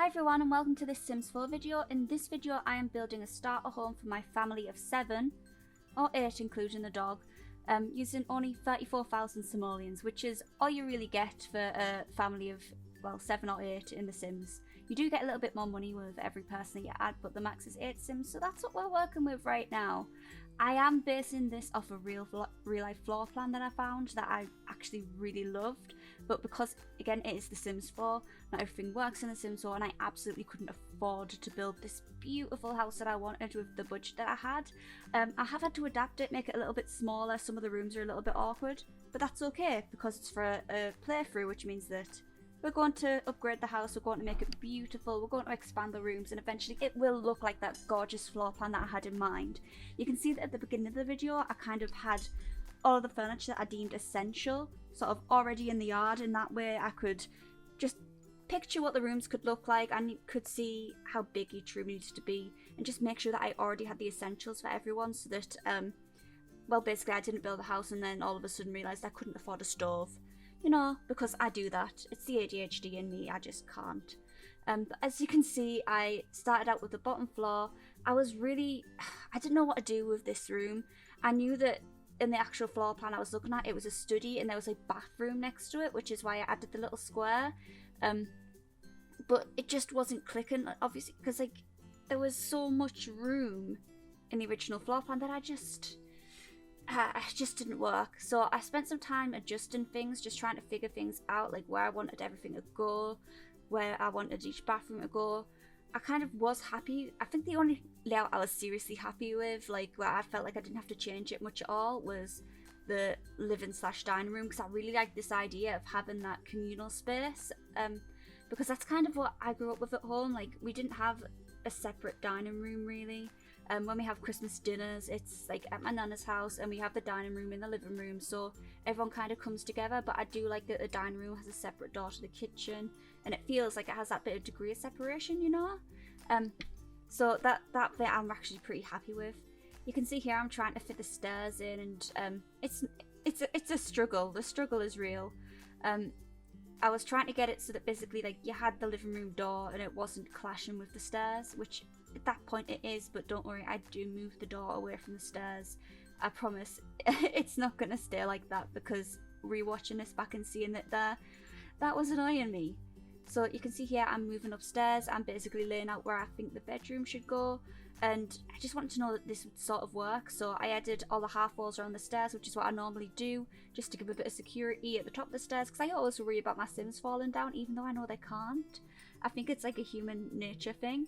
everyone and welcome to this Sims 4 video. In this video I am building a starter home for my family of 7, or 8 including the dog, using only 34,000 simoleons, which is all you really get for a family of, well, 7 or 8 in The Sims. You do get a little bit more money with every person that you add, but the max is 8 Sims, so that's what we're working with right now. I am basing this off a real life floor plan that I found that I actually really loved, but because again it is The Sims 4, not everything works in The Sims 4, and I absolutely couldn't afford to build this beautiful house that I wanted with the budget that I had. I have had to adapt it, make it a little bit smaller. Some of the rooms are a little bit awkward, but that's okay because it's for a playthrough, which means that we're going to upgrade the house, we're going to make it beautiful, we're going to expand the rooms, and eventually it will look like that gorgeous floor plan that I had in mind. You can see that at the beginning of the video I kind of had all of the furniture that I deemed essential sort of already in the yard, and that way I could just picture what the rooms could look like and you could see how big each room needed to be, and just make sure that I already had the essentials for everyone, so that well, basically I didn't build a house and then all of a sudden realised I couldn't afford a stove. You know, because I do that. It's the ADHD in me, I just can't. But as you can see, I started out with the bottom floor. I didn't know what to do with this room. I knew that in the actual floor plan I was looking at, it was a study and there was a bathroom next to it, which is why I added the little square. But it just wasn't clicking, obviously, because like there was so much room in the original floor plan that it just didn't work. So I spent some time adjusting things, just trying to figure things out, like where I wanted everything to go, where I wanted each bathroom to go. I kind of was happy. I think the only layout I was seriously happy with, like where I felt like I didn't have to change it much at all, was the living/dining room, because I really like this idea of having that communal space, because that's kind of what I grew up with at home. Like we didn't have a separate dining room really. When we have Christmas dinners, it's like at my nana's house and we have the dining room in the living room, so everyone kind of comes together. But I do like that the dining room has a separate door to the kitchen and it feels like it has that bit of degree of separation, you know. So that bit I'm actually pretty happy with. You can see here I'm trying to fit the stairs in, and it's a struggle. The struggle is real. I was trying to get it so that basically like you had the living room door and it wasn't clashing with the stairs, which at that point it is, but don't worry, I do move the door away from the stairs. I promise it's not going to stay like that, because rewatching this back and seeing it there, that was annoying me. So you can see here I'm moving upstairs, I'm basically laying out where I think the bedroom should go, and I just wanted to know that this would sort of work, so I added all the half walls around the stairs, which is what I normally do, just to give a bit of security at the top of the stairs, because I always worry about my Sims falling down, even though I know they can't. I think it's like a human nature thing.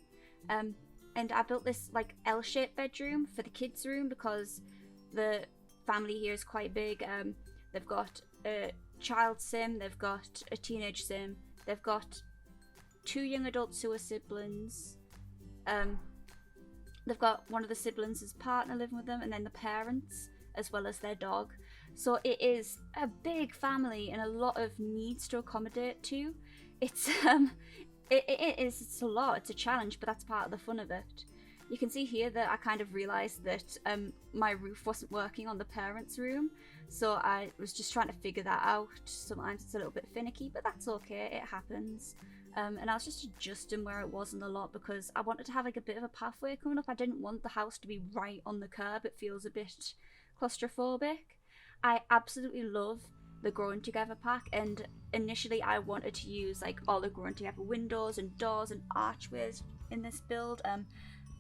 And I built this like L-shaped bedroom for the kids' room because the family here is quite big. They've got a child sim, they've got a teenage sim, they've got 2 young adults who are siblings. They've got one of the siblings' partner living with them, and then the parents as well as their dog. So it is a big family and a lot of needs to accommodate to. It's it's a lot, it's a challenge, but that's part of the fun of it. You can see here that I kind of realised that my roof wasn't working on the parents' room, so I was just trying to figure that out. Sometimes it's a little bit finicky, but that's okay, it happens. And I was just adjusting where it was in the lot because I wanted to have like a bit of a pathway coming up. I didn't want the house to be right on the curb, it feels a bit claustrophobic. I absolutely love the Growing Together pack, and initially I wanted to use like all the Growing Together windows and doors and archways in this build,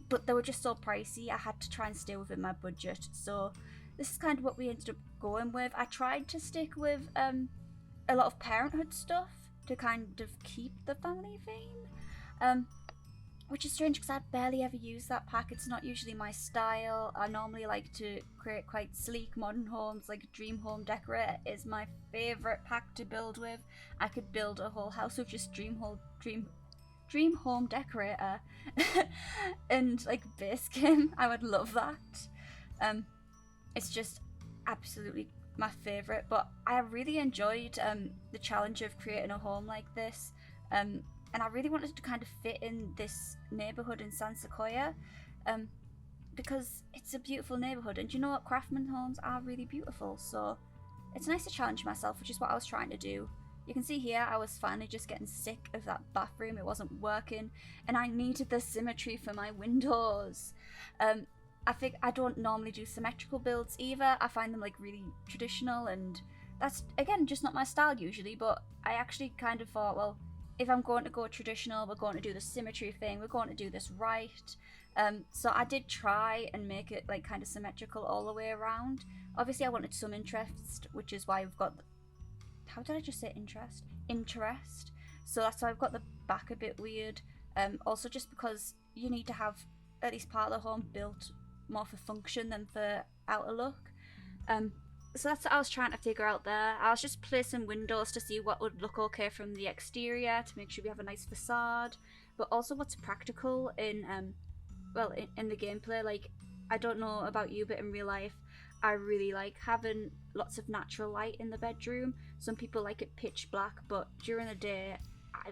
but they were just so pricey. I had to try and stay within my budget, so this is kind of what we ended up going with. I tried to stick with a lot of parenthood stuff to kind of keep the family theme, which is strange because I barely ever use that pack. It's not usually my style. I normally like to create quite sleek modern homes, like Dream Home Decorator is my favourite pack to build with. I could build a whole house with just Dream Home Decorator and like base game. I would love that. It's just absolutely my favourite, but I really enjoyed the challenge of creating a home like this. And I really wanted to kind of fit in this neighbourhood in San Sequoia, because it's a beautiful neighbourhood, and you know what, craftsman homes are really beautiful, so it's nice to challenge myself, which is what I was trying to do. you can see here I was finally just getting sick of that bathroom. It wasn't working and I needed the symmetry for my windows. I think I don't normally do symmetrical builds either. I find them like really traditional, and that's again just not my style usually, but I actually kind of thought, well, if I'm going to go traditional, we're going to do the symmetry thing, we're going to do this right. So I did try and make it like kind of symmetrical all the way around. Obviously I wanted some interest, which is why we've got how did I just say interest? Interest. So that's why I've got the back a bit weird. Also just because you need to have at least part of the home built more for function than for outer look. So that's what I was trying to figure out there. I was just placing windows to see what would look okay from the exterior to make sure we have a nice facade, but also what's practical in in the gameplay. Like, I don't know about you, but in real life I really like having lots of natural light in the bedroom. Some people like it pitch black, but during the day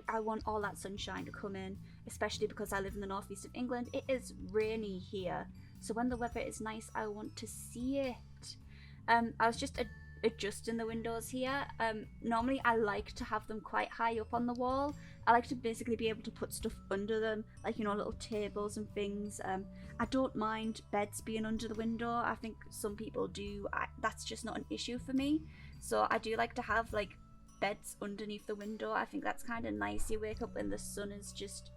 I want all that sunshine to come in, especially because I live in the northeast of England. It is rainy here, so when the weather is nice I want to see it. I was just adjusting the windows here. Normally I like to have them quite high up on the wall. I like to basically be able to put stuff under them, like, you know, little tables and things. I don't mind beds being under the window. I think some people do. That's just not an issue for me. So I do like to have like beds underneath the window. I think that's kind of nice. You wake up and the sun is just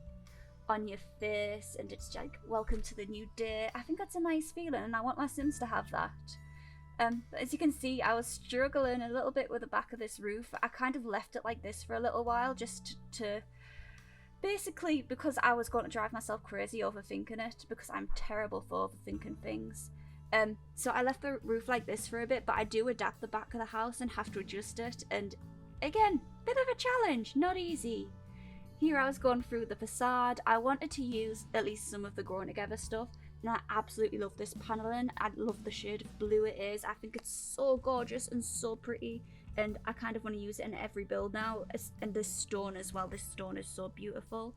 on your face and it's like, welcome to the new day. I think that's a nice feeling and I want my Sims to have that. But as you can see, I was struggling a little bit with the back of this roof. I kind of left it like this for a little while just to basically, because I was going to drive myself crazy overthinking it, because I'm terrible for overthinking things. So I left the roof like this for a bit, but I do adapt the back of the house and have to adjust it, and again, bit of a challenge, not easy. Here I was going through the facade. I wanted to use at least some of the Growing Together stuff, and I absolutely love this paneling. I love the shade of blue it is. I think it's so gorgeous and so pretty, and I kind of want to use it in every build now. And this stone as well, this stone is so beautiful.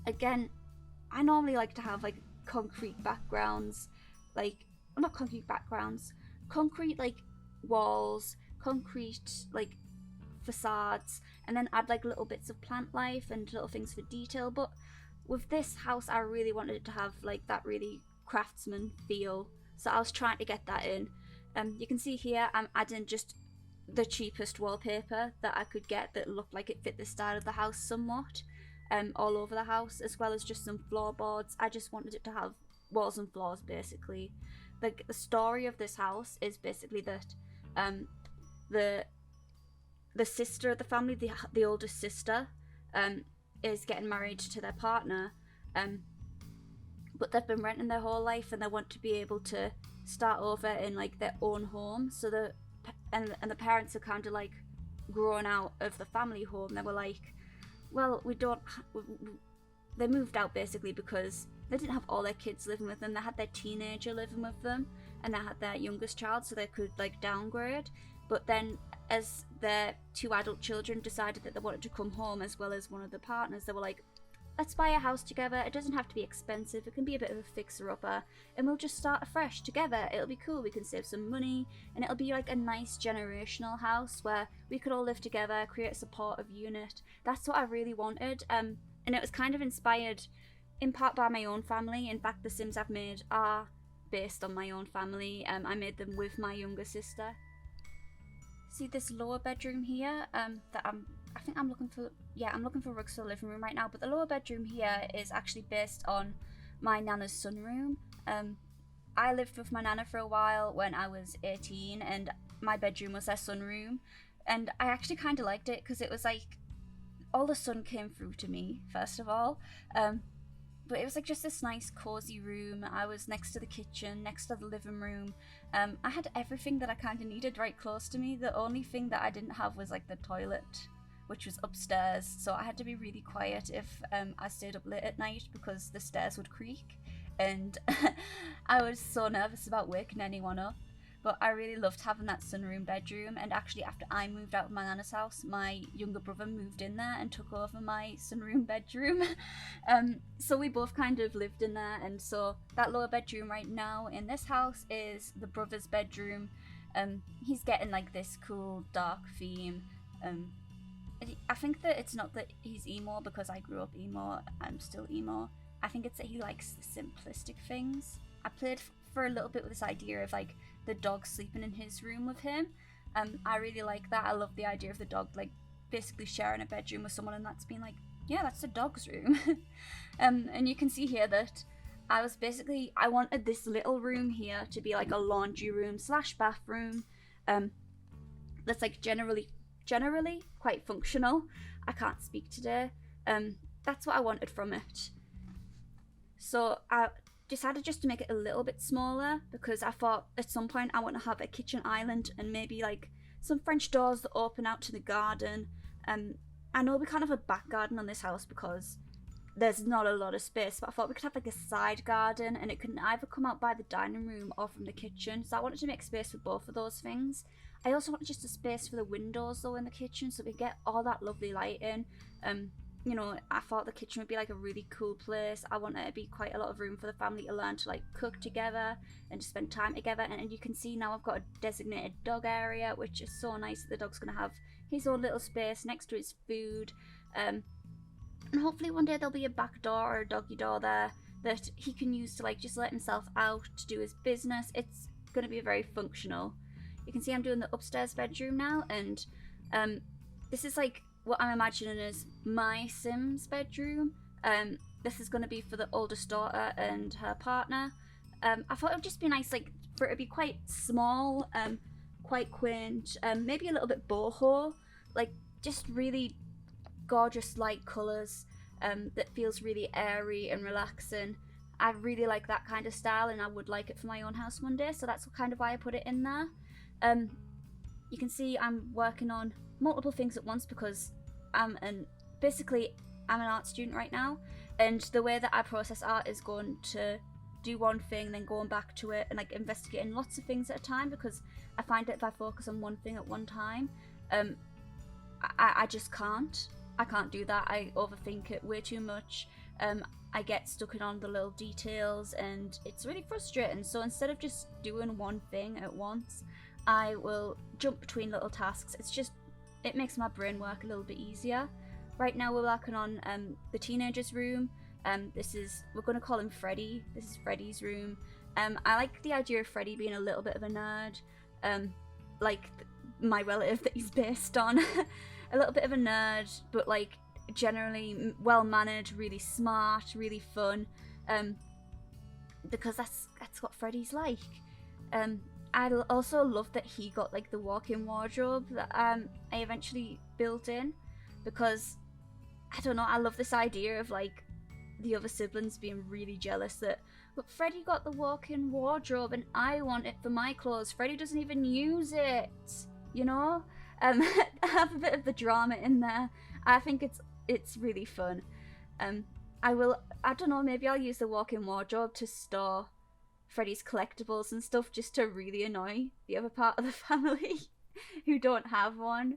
Again, I normally like to have like concrete backgrounds, like, well, not concrete backgrounds, concrete like walls, concrete like facades, and then add like little bits of plant life and little things for detail. But with this house I really wanted it to have like that really craftsman feel, so I was trying to get that in. You can see here I'm adding just the cheapest wallpaper that I could get that looked like it fit the style of the house somewhat, all over the house, as well as just some floorboards. I just wanted it to have walls and floors basically. Like, the story of this house is basically that the sister of the family, the oldest sister, is getting married to their partner, but they've been renting their whole life and they want to be able to start over in like their own home. So the parents are kind of like grown out of the family home. They were like, well, they moved out basically because they didn't have all their kids living with them. They had their teenager living with them and they had their youngest child, so they could like downgrade. But then as their two adult children decided that they wanted to come home as well as one of the partners, they were like, let's buy a house together. It doesn't have to be expensive. It can be a bit of a fixer-upper and we'll just start afresh together. It'll be cool. We can save some money and it'll be like a nice generational house where we could all live together, create a supportive unit. That's what I really wanted. And it was kind of inspired in part by my own family. In fact, the Sims I've made are based on my own family. I made them with my younger sister. See this lower bedroom here that I'm looking for rugs for the living room right now, but the lower bedroom here is actually based on my nana's sunroom. I lived with my nana for a while when I was 18 and my bedroom was her sunroom, and I actually kind of liked it because it was like all the sun came through to me first of all, but it was like just this nice cozy room. I was next to the kitchen, next to the living room. I had everything that I kind of needed right close to me. The only thing that I didn't have was like the toilet, which was upstairs, so I had to be really quiet if I stayed up late at night because the stairs would creak, and I was so nervous about waking anyone up. But I really loved having that sunroom bedroom, and actually after I moved out of my nana's house, my younger brother moved in there and took over my sunroom bedroom. So we both kind of lived in there, and so that lower bedroom right now in this house is the brother's bedroom. He's getting like this cool dark theme. I think that it's not that he's emo because I grew up emo, I'm still emo. I think it's that he likes the simplistic things. I played for a little bit with this idea of like the dog sleeping in his room with him. I really like that. I love the idea of the dog like basically sharing a bedroom with someone, and that's been like, yeah, that's the dog's room. And you can see here that I wanted this little room here to be like a laundry room / bathroom. That's like generally quite functional. I can't speak today. That's what I wanted from it. So I decided just to make it a little bit smaller because I thought at some point I want to have a kitchen island and maybe like some French doors that open out to the garden. I know we can't have a back garden on this house because there's not a lot of space, but I thought we could have like a side garden and it can either come out by the dining room or from the kitchen. So I wanted to make space for both of those things. I also wanted just a space for the windows though in the kitchen so we get all that lovely light in. You know, I thought the kitchen would be like a really cool place. I want it to be quite a lot of room for the family to learn to like cook together and to spend time together. And you can see now I've got a designated dog area, which is so nice that the dog's going to have his own little space next to his food. And hopefully one day there'll be a back door or a doggy door there that he can use to like just let himself out, to do his business. It's going to be very functional. You can see I'm doing the upstairs bedroom now, and this is like what I'm imagining is my Sims bedroom. This is going to be for the oldest daughter and her partner. I thought it would just be nice like for it to be quite small, quite quaint, maybe a little bit boho, like just really gorgeous light colours that feels really airy and relaxing. I really like that kind of style and I would like it for my own house one day, so that's kind of why I put it in there. You can see I'm working on multiple things at once because basically I'm an art student right now, and the way that I process art is going to do one thing, then going back to it and like investigating lots of things at a time, because I find that if I focus on one thing at one time, I just can't. I can't do that. I overthink it way too much. I get stuck in on the little details and it's really frustrating. So instead of just doing one thing at once, I will jump between little tasks. It makes my brain work a little bit easier. Right now we're working on the teenager's room. We're going to call him Freddy. This is Freddy's room. I like the idea of Freddy being a little bit of a nerd, like my relative that he's based on. A little bit of a nerd, but like generally well-mannered, really smart, really fun, because that's what Freddy's like. I also love that he got like the walk-in wardrobe that I eventually built in, because I don't know, I love this idea of like the other siblings being really jealous that, but Freddy got the walk-in wardrobe and I want it for my clothes. Freddy doesn't even use it, you know? I have a bit of the drama in there. I think it's really fun. I don't know, maybe I'll use the walk-in wardrobe to store Freddy's collectibles and stuff just to really annoy the other part of the family who don't have one.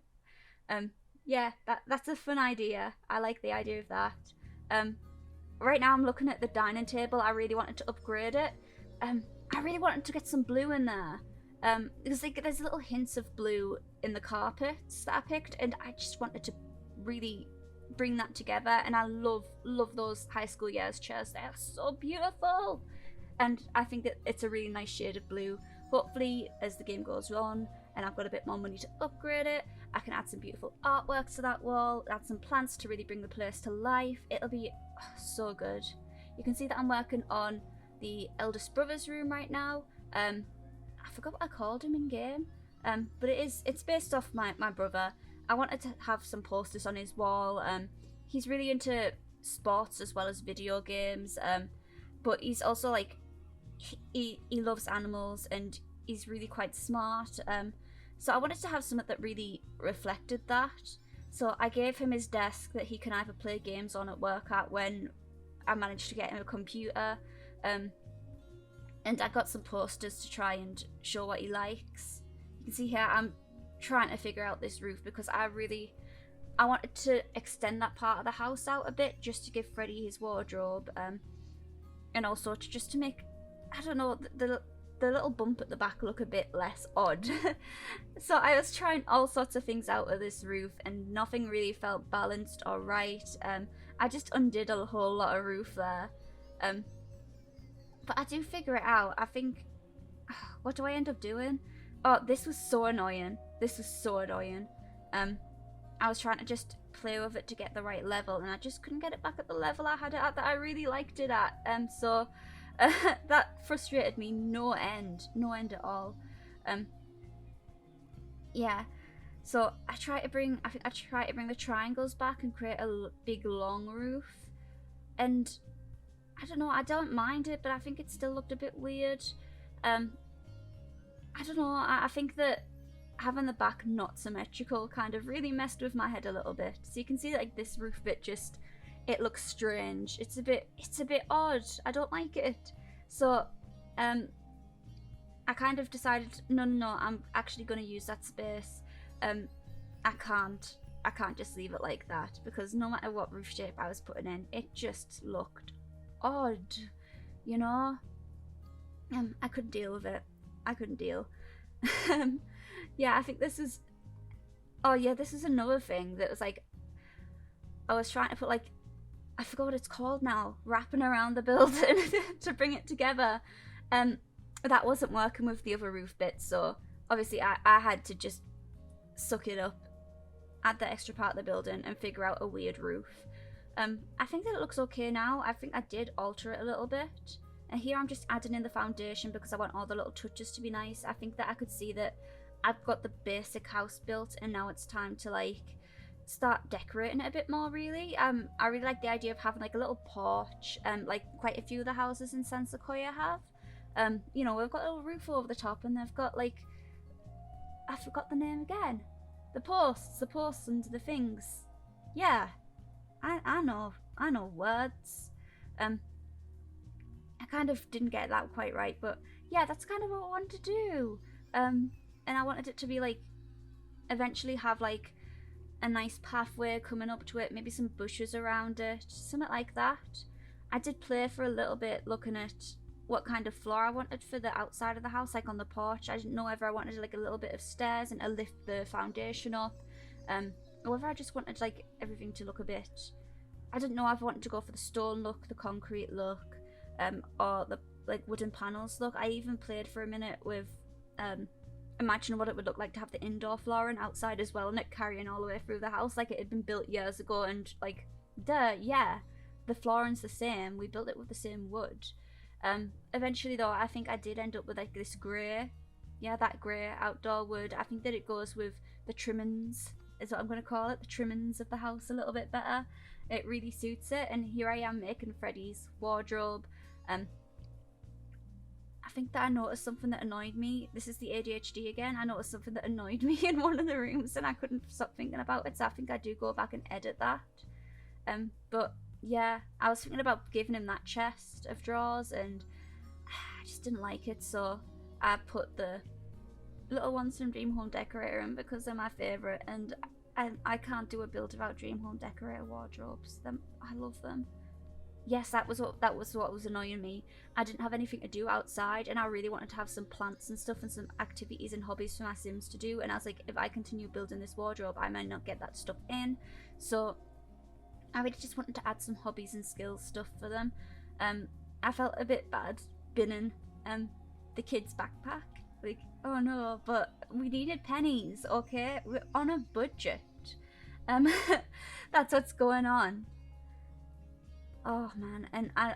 Yeah, that's a fun idea. I like the idea of that. Right now I'm looking at the dining table. I really wanted to upgrade it. I really wanted to get some blue in there. Because like, there's little hints of blue in the carpets that I picked, and I just wanted to really bring that together. And I love those high school years chairs. They are so beautiful, and I think that it's a really nice shade of blue. Hopefully, as the game goes on and I've got a bit more money to upgrade it, I can add some beautiful artwork to that wall, add some plants to really bring the place to life. It'll be so good. You can see that I'm working on the eldest brother's room right now. I forgot what I called him in game, but it's based off my brother. I wanted to have some posters on his wall. He's really into sports as well as video games, but he's also like he loves animals and he's really quite smart. So I wanted to have something that really reflected that. So I gave him his desk that he can either play games on at work at when I managed to get him a computer. And I got some posters to try and show what he likes. You can see here I'm trying to figure out this roof because I wanted to extend that part of the house out a bit just to give Freddy his wardrobe, and also just to make, I don't know, the the little bump at the back look a bit less odd. So I was trying all sorts of things out of this roof and nothing really felt balanced or right. I just undid a whole lot of roof there. But I do figure it out. I think, what do I end up doing? Oh, this was so annoying. This was so annoying. I was trying to just play with it to get the right level, and I just couldn't get it back at the level I had it at that I really liked it at. So that frustrated me no end at all. Yeah. So I think I tried to bring the triangles back and create a big long roof, and I don't know, I don't mind it, but I think it still looked a bit weird. I don't know, I think that having the back not symmetrical kind of really messed with my head a little bit. So you can see like this roof bit just, it looks strange. It's a bit odd. I don't like it. So I kind of decided, no, I'm actually going to use that space. I can't just leave it like that, because no matter what roof shape I was putting in, it just looked odd, you know. I couldn't deal with it. I couldn't deal. Yeah, I think this is, oh yeah, this is another thing that was like, I was trying to put like, I forgot what it's called now, wrapping around the building to bring it together. That wasn't working with the other roof bits, so obviously I had to just suck it up, add the extra part of the building and figure out a weird roof. I think that it looks okay now. I think I did alter it a little bit. And here I'm just adding in the foundation because I want all the little touches to be nice. I think that I could see that I've got the basic house built and now it's time to like start decorating it a bit more really. I really like the idea of having like a little porch, like quite a few of the houses in San Sequoia have. You know, we've got a little roof over the top and they've got like, I forgot the name again. The posts and the things. Yeah, I know words. I kind of didn't get that quite right, but yeah, that's kind of what I wanted to do. And I wanted it to be like, eventually have like a nice pathway coming up to it, maybe some bushes around it, something like that. I did play for a little bit looking at what kind of floor I wanted for the outside of the house, like on the porch. I didn't know whether I wanted like a little bit of stairs and to lift the foundation up, or whether I just wanted like everything to look a bit, I didn't know if I wanted to go for the stone look, the concrete look, or the like wooden panels look. I even played for a minute with imagining what it would look like to have the indoor flooring outside as well and it carrying all the way through the house like it had been built years ago, and like, duh, yeah, the flooring's the same, we built it with the same wood. Eventually though, I think I did end up with like this grey, yeah, that grey outdoor wood. I think that it goes with the trimmings, is what I'm going to call it, the trimmings of the house a little bit better. It really suits it, and here I am making Freddie's wardrobe. I think that I noticed something that annoyed me. This is the ADHD again. I noticed something that annoyed me in one of the rooms and I couldn't stop thinking about it, so I think I do go back and edit that. But yeah, I was thinking about giving him that chest of drawers and I just didn't like it, so I put the little ones from Dream Home Decorator in because they're my favourite, and I can't do a build without Dream Home Decorator wardrobes. I love them. Yes, that was what was annoying me. I didn't have anything to do outside and I really wanted to have some plants and stuff and some activities and hobbies for my Sims to do, and I was like, if I continue building this wardrobe I might not get that stuff in, so I really just wanted to add some hobbies and skills stuff for them. I felt a bit bad binning the kids' backpack, like, oh no, but we needed pennies, okay, we're on a budget. That's what's going on. Oh man, and I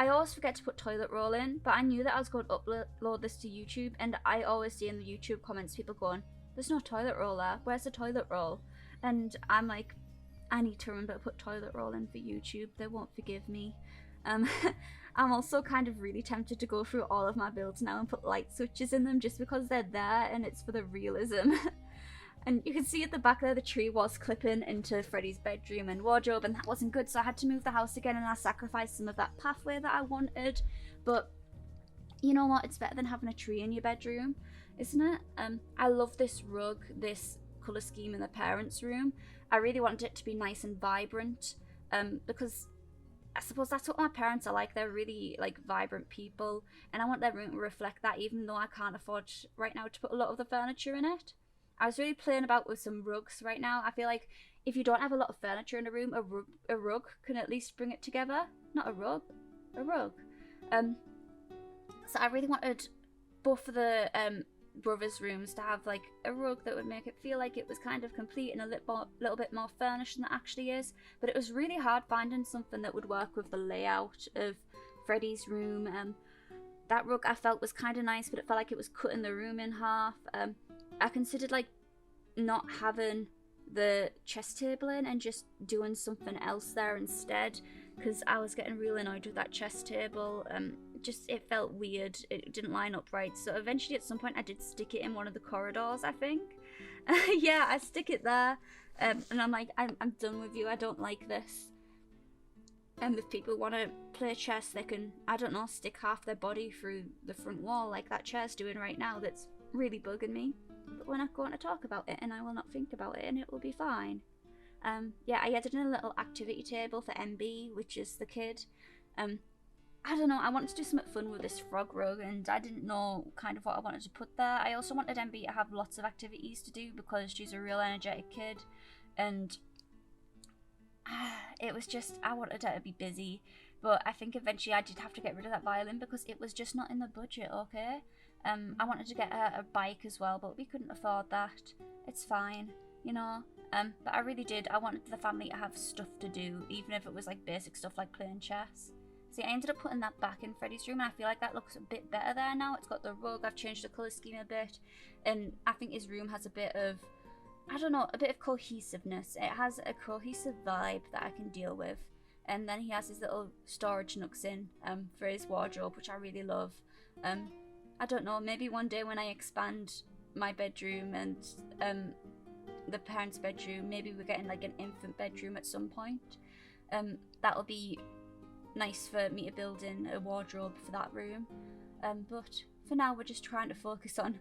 always forget to put toilet roll in, but I knew that I was going to upload this to YouTube, and I always see in the YouTube comments people going, there's no toilet roll there, where's the toilet roll? And I'm like, I need to remember to put toilet roll in for YouTube, they won't forgive me. I'm also kind of really tempted to go through all of my builds now and put light switches in them just because they're there and it's for the realism. And you can see at the back there the tree was clipping into Freddie's bedroom and wardrobe, and that wasn't good, so I had to move the house again and I sacrificed some of that pathway that I wanted. But you know what, it's better than having a tree in your bedroom, isn't it? I love this rug, this colour scheme in the parents' room. I really wanted it to be nice and vibrant, because I suppose that's what my parents are like. They're really like vibrant people, and I want their room to reflect that, even though I can't afford right now to put a lot of the furniture in it. I was really playing about with some rugs right now. I feel like if you don't have a lot of furniture in a room, a rug can at least bring it together. Not a rug, a rug. Um, so I really wanted both of the brothers' rooms to have like a rug that would make it feel like it was kind of complete and a little bit more furnished than it actually is. But it was really hard finding something that would work with the layout of Freddie's room. That rug I felt was kind of nice, but it felt like it was cutting the room in half. I considered like not having the chess table in and just doing something else there instead, because I was getting real annoyed with that chess table. Just it felt weird. It didn't line up right. So eventually, at some point, I did stick it in one of the corridors, I think. Yeah, I stick it there, and I'm like, I'm done with you. I don't like this. And if people want to play chess, they can, I don't know, stick half their body through the front wall like that chair's doing right now. That's really bugging me. But we're not going to talk about it, and I will not think about it, and it will be fine. Yeah, I added in a little activity table for MB, which is the kid. I don't know, I wanted to do something fun with this frog rug, and I didn't know kind of what I wanted to put there. I also wanted MB to have lots of activities to do because she's a real energetic kid, and it was just, I wanted her to be busy. But I think eventually I did have to get rid of that violin because it was just not in the budget, okay? I wanted to get her a bike as well, but we couldn't afford that. It's fine, you know? But I really did, I wanted the family to have stuff to do, even if it was like basic stuff like playing chess. See, I ended up putting that back in Freddie's room, and I feel like that looks a bit better there now. It's got the rug, I've changed the colour scheme a bit, and I think his room has a bit of, I don't know, a bit of cohesiveness. It has a cohesive vibe that I can deal with. And then he has his little storage nooks in for his wardrobe, which I really love. I don't know, maybe one day when I expand my bedroom and the parents' bedroom, maybe we're getting like an infant bedroom at some point. That'll be nice for me to build in a wardrobe for that room. But for now, we're just trying to focus on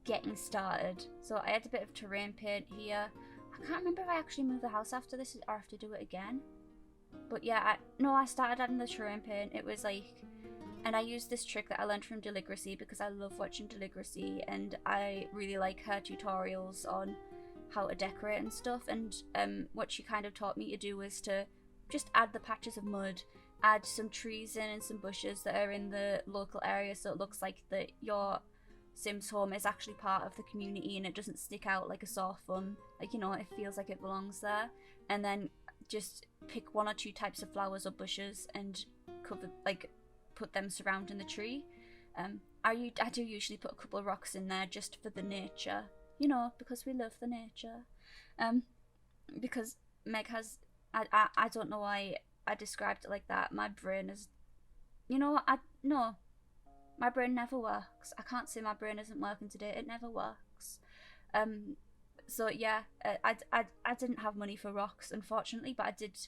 getting started. So I had a bit of terrain paint here. I can't remember if I actually moved the house after this or have to do it again. But yeah, I started adding the terrain paint. It was like, and I used this trick that I learned from Deligracy because I love watching Deligracy, and I really like her tutorials on how to decorate and stuff. And what she kind of taught me to do was to just add the patches of mud, add some trees in and some bushes that are in the local area, so it looks like that your Sims home is actually part of the community and it doesn't stick out like a sore thumb. Like, you know, it feels like it belongs there. And then just pick one or two types of flowers or bushes and cover, like, put them surrounding the tree. I do usually put a couple of rocks in there just for the nature, you know, because we love the nature. Because Meg has, I don't know why I described it like that. My brain is, you know, no, my brain never works. I can't say my brain isn't working today. It never works. So yeah, I didn't have money for rocks, unfortunately, but I did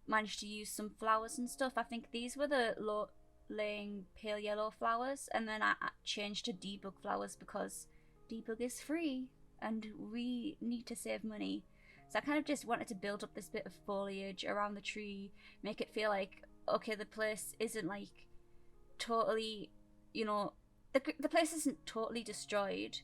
manage to use some flowers and stuff. I think these were the low-laying pale yellow flowers, and then I changed to debug flowers because debug is free and we need to save money. So I kind of just wanted to build up this bit of foliage around the tree, make it feel like, okay, the place isn't like totally, you know, the place isn't totally destroyed.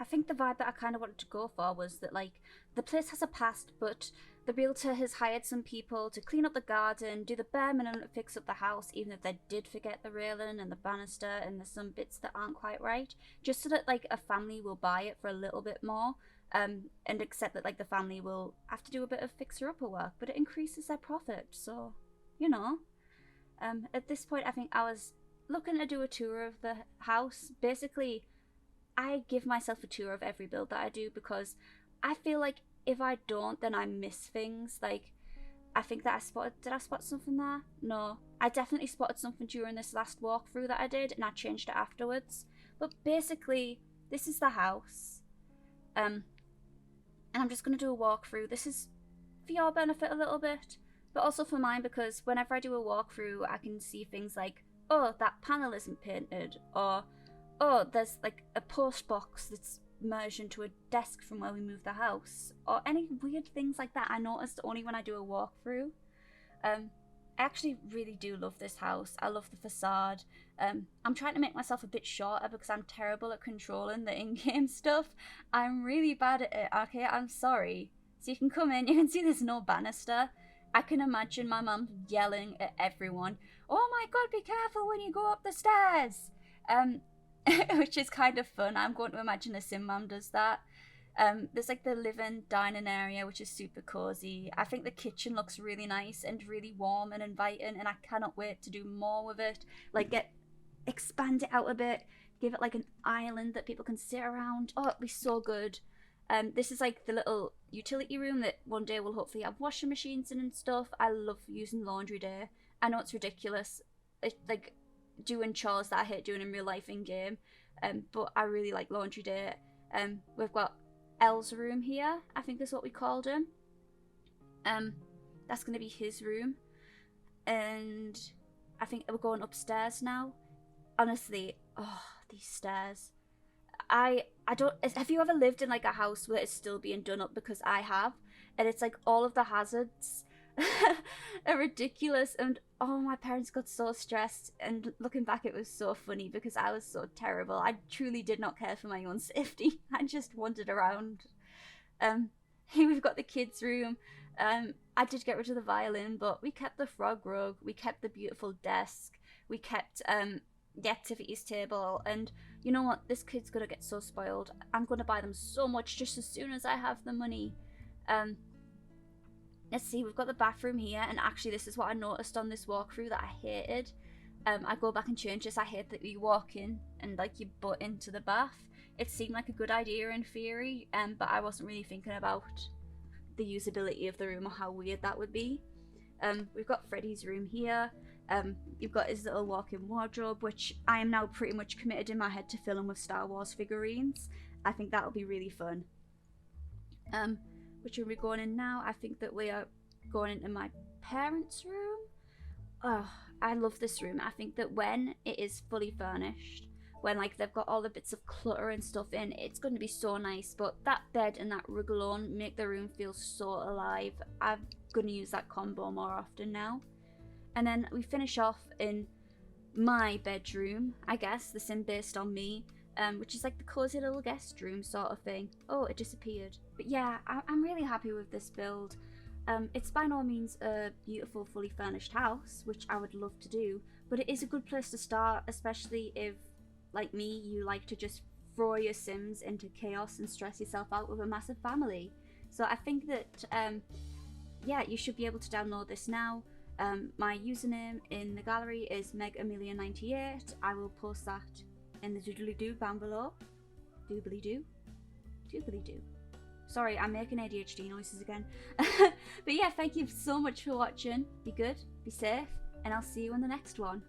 I think the vibe that I kind of wanted to go for was that, like, the place has a past, but the realtor has hired some people to clean up the garden, do the bare minimum to fix up the house, even if they did forget the railing and the banister and there's some bits that aren't quite right, just so that, like, a family will buy it for a little bit more, and accept that, like, the family will have to do a bit of fixer-upper work, but it increases their profit, so, you know. At this point, I think I was looking to do a tour of the house. Basically, I give myself a tour of every build that I do because I feel like if I don't, then I miss things. Like, I think that did I spot something there? No, I definitely spotted something during this last walkthrough that I did, and I changed it afterwards. But basically, this is the house. And I'm just going to do a walkthrough. This is for your benefit a little bit, but also for mine, because whenever I do a walkthrough, I can see things like, oh, that panel isn't painted, or oh, there's like a post box that's merged into a desk from where we moved the house, or any weird things like that I noticed only when I do a walkthrough. I actually really do love this house. I love the facade. I'm trying to make myself a bit shorter because I'm terrible at controlling the in-game stuff. I'm really bad at it, okay? I'm sorry. So you can come in, you can see there's no banister. I can imagine my mum yelling at everyone, "Oh my god, be careful when you go up the stairs!" Which is kind of fun. I'm going to imagine a sim mum does that. There's like the living dining area, which is super cozy. I think the kitchen looks really nice and really warm and inviting, and I cannot wait to do more with it. Like expand it out a bit, give it like an island that people can sit around. Oh, it'll be so good. This is like the little utility room that one day will hopefully have washing machines in and stuff. I love using laundry day. I know it's ridiculous. It's like doing chores that I hate doing in real life in game. But I really like laundry day. We've got Elle's room here, I think is what we called him. That's gonna be his room. And I think we're going upstairs now. Honestly, oh, these stairs. I don't, have you ever lived in like a house where it's still being done up? Because I have, and it's like all of the hazards are ridiculous, and oh, my parents got so stressed, and looking back it was so funny because I was so terrible. I truly did not care for my own safety. I just wandered around. Here we've got the kids room. I did get rid of the violin, but we kept the frog rug, we kept the beautiful desk, we kept the activities table, and you know what, this kid's gonna get so spoiled. I'm gonna buy them so much just as soon as I have the money. Let's see, we've got the bathroom here, and actually this is what I noticed on this walkthrough that I hated. I go back and change this. I hate that you walk in and like you butt into the bath. It seemed like a good idea in theory, but I wasn't really thinking about the usability of the room or how weird that would be. We've got Freddy's room here. You've got his little walk-in wardrobe, which I am now pretty much committed in my head to filling with Star Wars figurines. I think that'll be really fun. Which room are we going in now? I think that we are going into my parents' room. Oh, I love this room. I think that when it is fully furnished, when like they've got all the bits of clutter and stuff in, it's going to be so nice. But that bed and that rug alone make the room feel so alive. I'm going to use that combo more often now. And then we finish off in my bedroom, I guess, the sim based on me, which is like the cozy little guest room sort of thing. Oh, it disappeared. But yeah, I'm really happy with this build. It's by no means a beautiful, fully furnished house, which I would love to do, but it is a good place to start, especially if, like me, you like to just throw your sims into chaos and stress yourself out with a massive family. So I think that, yeah, you should be able to download this now. My username in the gallery is megamelia98. I will post that in the doodly-doo down below. Doobly-doo? Doobly-doo. Sorry, I'm making ADHD noises again. But yeah, thank you so much for watching. Be good, be safe, and I'll see you in the next one.